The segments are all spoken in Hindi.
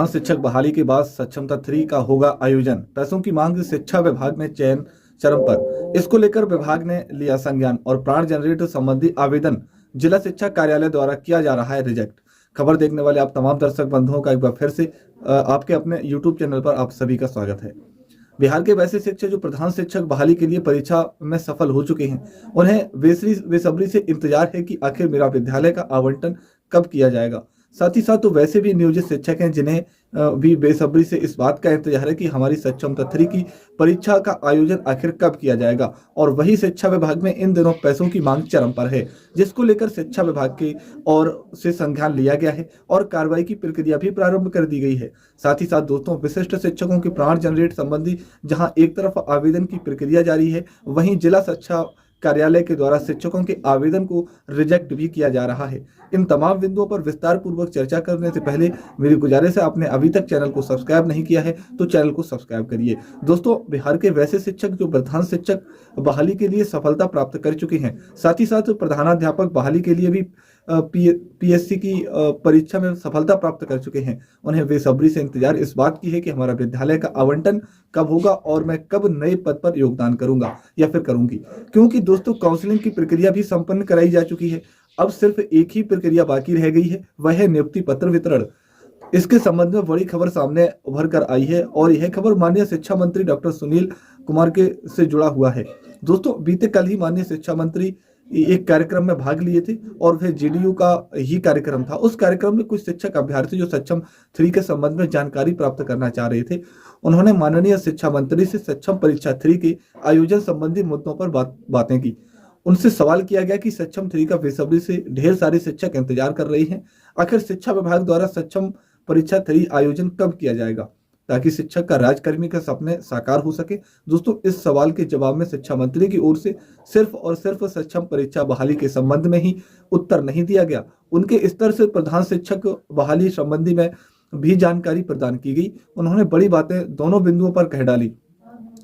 शिक्षक बहाली के बाद सक्षमता 3 का होगा आयोजन। पैसों की मांग से शिक्षा विभाग में चयन चरम पर। इसको लेकर विभाग ने लिया संज्ञान और प्राण जनरेटर संबंधी आवेदन जिला शिक्षा कार्यालय द्वारा किया जा रहा है रिजेक्ट। खबर देखने वाले आप तमाम दर्शक बंधुओं का एक बार फिर से आपके अपने YouTube चैनल पर आप सभी का स्वागत है। बिहार के वैसे शिक्षक जो प्रधान शिक्षक बहाली के लिए परीक्षा में सफल हो चुके हैं, उन्हें बेसब्री से इंतजार है कि आखिर मेरा विद्यालय का आवंटन कब किया जाएगा। साथ ही साथ तो वैसे भी नियोजित शिक्षक हैं जिन्हें भी बेसब्री से इस बात का इंतजार है कि हमारी सक्षमता 3 की परीक्षा का आयोजन आखिर कब किया जाएगा। और वही शिक्षा विभाग में इन दिनों पैसों की मांग चरम पर है, जिसको लेकर शिक्षा विभाग की ओर से संज्ञान लिया गया है और कार्रवाई की प्रक्रिया भी प्रारंभ कर दी गई है। साथ ही साथ दोस्तों, विशिष्ट शिक्षकों के प्राण जनरेट संबंधी जहां एक तरफ आवेदन की प्रक्रिया जारी है, वहीं जिला शिक्षा कार्यालय के द्वारा शिक्षकों के आवेदन को रिजेक्ट भी किया जा रहा है। इन तमाम बिंदुओं पर विस्तार पूर्वक चर्चा करने से पहले मेरी गुजारिश है, आपने अभी तक चैनल को सब्सक्राइब नहीं किया है तो चैनल को सब्सक्राइब करिए। दोस्तों, बिहार के वैसे शिक्षक जो प्रधान शिक्षक बहाली के लिए सफलता प्राप्त कर चुके हैं, साथ ही साथ प्रधानाध्यापक बहाली के लिए भी पीएससी की परीक्षा में सफलता प्राप्त कर चुके हैं, उन्हें बेसब्री से इंतजार इस बात की है कि हमारा विद्यालय का आवंटन कब होगा और मैं कब नए पद पर योगदान करूंगा या फिर करूंगी। क्योंकि दोस्तों, काउंसलिंग की प्रक्रिया भी संपन्न कराई जा चुकी है। अब सिर्फ एक ही प्रक्रिया बाकी रह गई है, वह है नियुक्ति पत्र वितरण। इसके संबंध में बड़ी खबर सामने उभर कर आई है और यह खबर माननीय शिक्षा मंत्री डॉक्टर सुनील कुमार के से जुड़ा हुआ है। दोस्तों, बीते कल ही माननीय शिक्षा मंत्री एक कार्यक्रम में भाग लिए थे और वह जेडीयू का ही कार्यक्रम था। उस कार्यक्रम में कुछ शिक्षक अभ्यर्थी जो सक्षम 3 के संबंध में जानकारी प्राप्त करना चाह रहे थे, उन्होंने माननीय शिक्षा मंत्री से सक्षम परीक्षा 3 के आयोजन संबंधी मुद्दों पर बातें की। उनसे सवाल किया गया कि सक्षम 3 का बेसब्री से ढेर सारे शिक्षक इंतजार कर रहे हैं, आखिर शिक्षा विभाग द्वारा सक्षम परीक्षा 3 आयोजन कब किया जाएगा ताकि शिक्षक का राजकर्मी का सपने साकार हो सके। दोस्तों, इस सवाल के जवाब में शिक्षा मंत्री की ओर से सिर्फ और सिर्फ सक्षम परीक्षा बहाली के संबंध में ही उत्तर नहीं दिया गया, उनके स्तर से प्रधान शिक्षक बहाली संबंधी में भी जानकारी प्रदान की गई। उन्होंने बड़ी बातें दोनों बिंदुओं पर कह डाली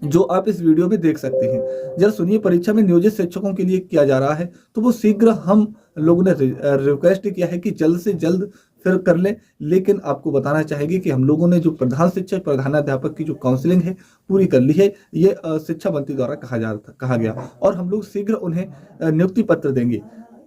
जो आप इस वीडियो में देख सकते हैं। जब सुनिए, परीक्षा में नियोजित शिक्षकों के लिए किया जा रहा है तो वो शीघ्र हम लोगों ने रिक्वेस्ट किया है कि जल्द से जल्द फिर कर लें, लेकिन आपको बताना चाहेंगे कि हम लोगों ने जो प्रधान शिक्षक प्रधानाध्यापक की जो काउंसलिंग है पूरी कर ली है। ये शिक्षा मंत्री द्वारा कहा गया और हम लोग शीघ्र उन्हें नियुक्ति पत्र देंगे,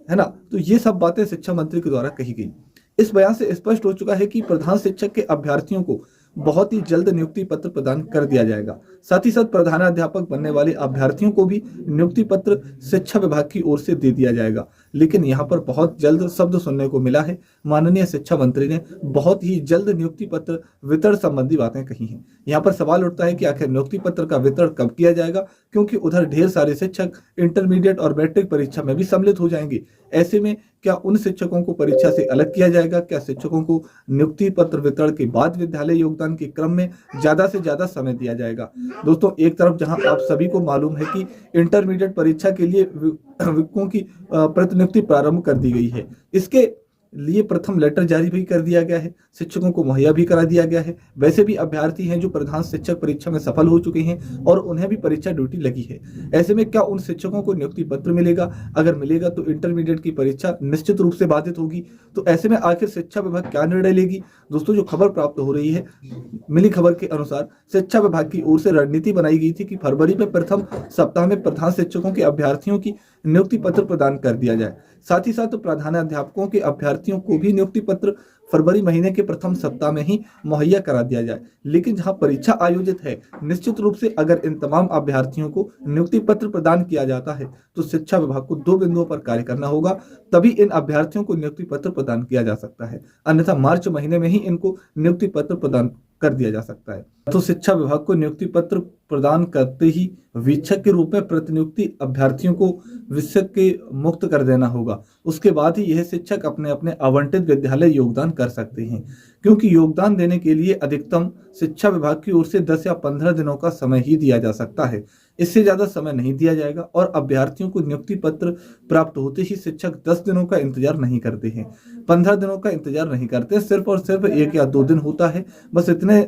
है ना। तो ये सब बातें शिक्षा मंत्री के द्वारा कही गई। इस बयान से स्पष्ट हो चुका है कि प्रधान शिक्षक के अभ्यर्थियों को बहुत ही जल्द नियुक्ति पत्र प्रदान कर दिया जाएगा। साथ ही साथ प्रधानाध्यापक बनने वाले अभ्यर्थियों को भी नियुक्ति पत्र शिक्षा विभाग की ओर से दे दिया जाएगा। लेकिन यहाँ पर बहुत जल्द शब्द सुनने को मिला है। माननीय शिक्षा मंत्री ने बहुत ही जल्द नियुक्ति पत्र वितरण संबंधी बातें कही हैं। यहाँ पर सवाल उठता है कि आखिर नियुक्ति पत्र का वितरण कब किया जाएगा, क्योंकि उधर ढेर सारे शिक्षक इंटरमीडिएट और मैट्रिक परीक्षा में भी सम्मिलित हो जाएंगे। ऐसे में क्या उन शिक्षकों को परीक्षा से अलग किया जाएगा? क्या शिक्षकों को नियुक्ति पत्र वितरण के बाद विद्यालय योगदान के क्रम में ज्यादा से ज्यादा समय दिया जाएगा? दोस्तों, एक तरफ जहां आप सभी को मालूम है कि इंटरमीडिएट परीक्षा के लिए विज्ञों की प्रतिनियुक्ति प्रारंभ कर दी गई है, इसके लिए प्रथम लेटर जारी भी कर दिया गया है, शिक्षकों को मुहैया भी करा दिया गया है। वैसे भी अभ्यर्थी हैं जो प्रधान शिक्षक परीक्षा में सफल हो चुके हैं और उन्हें भी परीक्षा ड्यूटी लगी है। ऐसे में क्या उन शिक्षकों को नियुक्ति पत्र मिलेगा? अगर मिलेगा तो इंटरमीडिएट की परीक्षा निश्चित रूप से बाधित होगी। तो ऐसे में आखिर शिक्षा विभाग क्या निर्णय लेगी? दोस्तों, जो खबर प्राप्त हो रही है, मिली खबर के अनुसार शिक्षा विभाग की ओर से रणनीति बनाई गई थी कि फरवरी में प्रथम सप्ताह में प्रधान शिक्षकों के अभ्यर्थियों की नियुक्ति पत्र प्रदान कर दिया जाए। साथ ही साथ प्रधानाध्यापकों के अभ्यर्थियों को भी नियुक्ति पत्र फरवरी महीने के प्रथम सप्ताह में ही मुहैया करा दिया जाए। लेकिन जहां परीक्षा आयोजित है, निश्चित रूप से अगर इन तमाम अभ्यर्थियों को नियुक्ति पत्र प्रदान किया जाता है तो शिक्षा विभाग को 2 बिंदुओं पर कार्य करना होगा, तभी इन अभ्यर्थियों को नियुक्ति पत्र प्रदान किया जा सकता है। अन्यथा मार्च महीने में ही इनको नियुक्ति पत्र प्रदान कर दिया जा सकता है। तो शिक्षा विभाग को नियुक्ति पत्र प्रदान करते ही वीक्षक के रूप में प्रतिनियुक्ति अभ्यर्थियों को विषय के मुक्त कर देना होगा। उसके बाद ही यह शिक्षक अपने अपने आवंटित विद्यालय योगदान कर सकते हैं, क्योंकि योगदान देने के लिए अधिकतम शिक्षा विभाग की ओर से 10 या 15 दिनों का समय ही दिया जा सकता है। इससे ज्यादा समय नहीं दिया जाएगा और अभ्यर्थियों को नियुक्ति पत्र प्राप्त होते ही शिक्षक 10 दिनों का इंतजार नहीं करते हैं, 15 दिनों का इंतजार नहीं करते, सिर्फ और सिर्फ 1 या 2 दिन होता है। बस इतने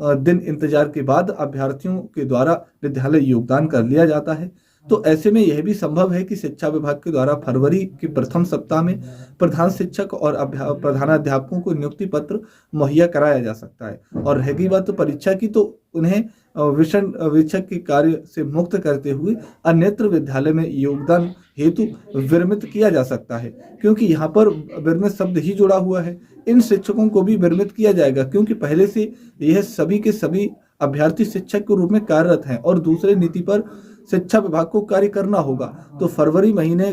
दिन इंतजार के बाद अभ्यर्थियों के द्वारा विद्यालय योगदान कर लिया जाता है। तो ऐसे में यह भी संभव है कि शिक्षा विभाग के द्वारा फरवरी के प्रथम सप्ताह में प्रधान शिक्षक और प्रधानाध्यापकों को नियुक्ति पत्र मुहैया कराया जा सकता है। और रह गई बात तो परीक्षा की, तो उन्हें विषय के कार्य से मुक्त करते हुए अन्यत्र विद्यालय में योगदान हेतु विरमित किया जा सकता है, क्योंकि यहाँ पर विरमित शब्द ही जुड़ा हुआ है। इन शिक्षकों को भी विरमित किया जाएगा, क्योंकि पहले से यह सभी के सभी अभ्यर्थी शिक्षक के रूप में कार्यरत हैं और दूसरे नीति पर शिक्षा विभाग को कार्य करना होगा। तो फरवरी महीने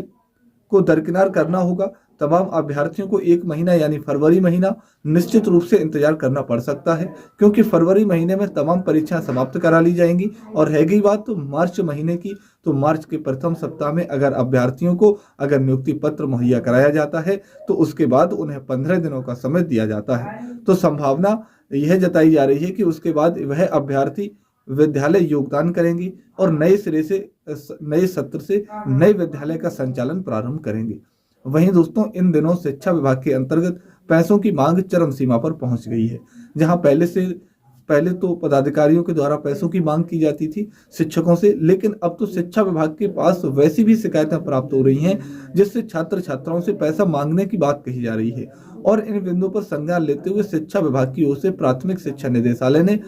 को दरकिनार करना होगा। तमाम अभ्यर्थियों को 1 महीना यानी फरवरी महीना निश्चित रूप से इंतजार करना पड़ सकता है, क्योंकि फरवरी महीने में तमाम परीक्षाएं समाप्त करा ली जाएंगी। और रह गई बात तो मार्च महीने की, तो मार्च के प्रथम सप्ताह में अगर अभ्यर्थियों को अगर नियुक्ति पत्र मुहैया कराया जाता है तो उसके बाद उन्हें 15 दिनों का समय दिया जाता है। तो संभावना यह जताई जा रही है कि उसके बाद वह अभ्यर्थी विद्यालय योगदान करेंगे और नए सिरे से नए सत्र से नए विद्यालय का संचालन प्रारंभ करेंगे। वहीं दोस्तों, इन दिनों शिक्षा विभाग के अंतर्गत पैसों की मांग चरम सीमा पर पहुंच गई है। जहां पहले तो पदाधिकारियों के द्वारा पैसों की मांग की जाती थी शिक्षकों से, लेकिन अब तो शिक्षा विभाग के पास वैसी भी शिकायतें प्राप्त हो रही हैं जिससे छात्र छात्राओं से पैसा मांगने की बात कही जा रही है। और इन बिंदुओं पर संज्ञान लेते हुए शिक्षा विभाग की ओर से प्राथमिक शिक्षा निदेशालय ने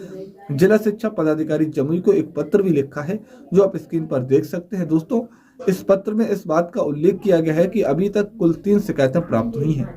जिला शिक्षा पदाधिकारी जमुई को एक पत्र भी लिखा है, जो आप स्क्रीन पर देख सकते हैं। दोस्तों, इस पत्र में इस बात का उल्लेख किया गया है कि अभी तक कुल 3 शिकायतें प्राप्त हुई हैं,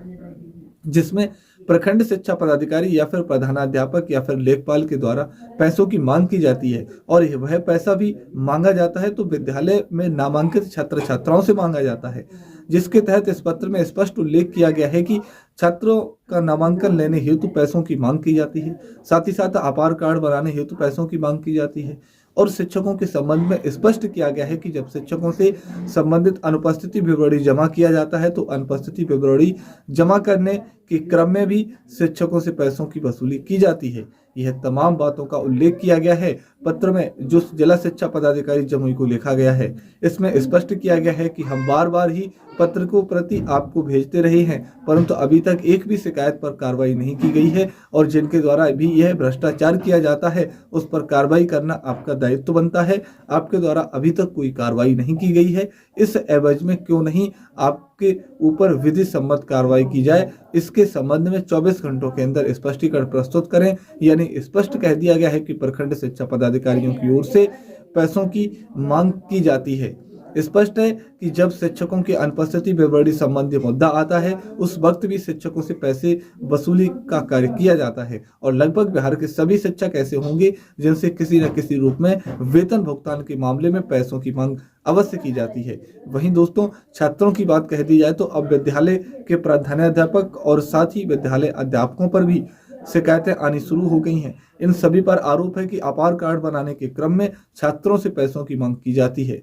जिसमें प्रखंड शिक्षा पदाधिकारी या फिर प्रधानाध्यापक या फिर लेखपाल के द्वारा पैसों की मांग की जाती है और वह पैसा भी मांगा जाता है तो विद्यालय में नामांकित छात्र छात्राओं से मांगा जाता है, जिसके तहत इस पत्र में स्पष्ट उल्लेख किया गया है कि छात्रों का नामांकन लेने हेतु पैसों की मांग की जाती है, साथ ही साथ आधार कार्ड बनाने हेतु पैसों की मांग की जाती है। और शिक्षकों के संबंध में स्पष्ट किया गया है कि जब शिक्षकों से संबंधित अनुपस्थिति विवरणी जमा किया जाता है तो अनुपस्थिति विवरणी जमा करने के क्रम में भी शिक्षकों से पैसों की वसूली की जाती है। यह तमाम बातों का उल्लेख किया गया है पत्र में, जो जिला शिक्षा पदाधिकारी जमुई को लिखा गया है। इसमें स्पष्ट किया गया है कि हम बार बार ही पत्र को प्रति आपको भेजते रहे हैं, परंतु अभी तक एक भी शिकायत पर कार्रवाई नहीं की गई है और जिनके द्वारा भी यह भ्रष्टाचार किया जाता है उस पर कार्रवाई करना आपका दायित्व बनता है। आपके द्वारा अभी तक कोई कार्रवाई नहीं की गई है, इस एवज में क्यों नहीं आपके ऊपर विधि सम्मत कार्रवाई की जाए, इसके संबंध में 24 घंटों के अंदर स्पष्टीकरण प्रस्तुत करें। यानी स्पष्ट कह दिया गया है कि प्रखंड शिक्षा पदाधिकारियों की ओर से पैसों की मांग की जाती है। स्पष्ट है कि जब शिक्षकों की अनुपस्थिति विवरणी संबंधी मुद्दा आता है उस वक्त भी शिक्षकों से पैसे वसूली का कार्य किया जाता है और लगभग बिहार के सभी शिक्षक ऐसे होंगे जिनसे किसी न किसी रूप में वेतन भुगतान के मामले में पैसों की मांग अवश्य की जाती है। वहीं दोस्तों, छात्रों की बात कह दी जाए तो अब विद्यालय के प्रधानाध्यापक और साथ ही विद्यालय अध्यापकों पर भी शिकायतें आनी शुरू हो गई हैं। इन सभी पर आरोप है कि आधार कार्ड बनाने के क्रम में छात्रों से पैसों की मांग की जाती है।